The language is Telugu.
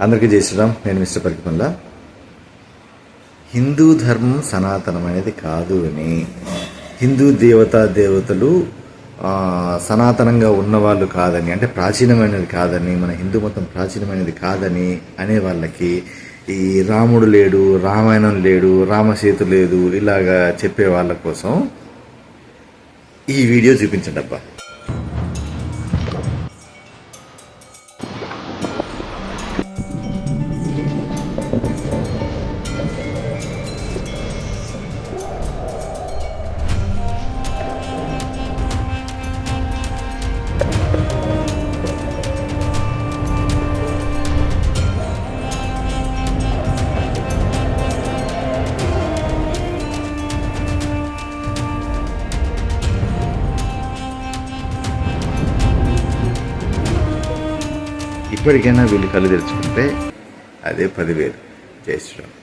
అందరికీ జై శ్రీరామ్. నేను మిస్టర్ పరికిపండ్ల. హిందూ ధర్మం సనాతనమైనది కాదు అని, హిందూ దేవతలు సనాతనంగా ఉన్నవాళ్ళు కాదని, అంటే ప్రాచీనమైనది కాదని, మన హిందూ మతం ప్రాచీనమైనది కాదని అనే వాళ్ళకి ఈ రాముడు లేడు, రామాయణం లేడు, రామసేతు లేదు ఇలాగా చెప్పే వాళ్ళ కోసం ఈ వీడియో చూపించండి అబ్బా. ఇప్పటికైనా వీళ్ళు కళ్ళు తెరుచుకుంటే అదే 10,000. జై శ్రీరామ్.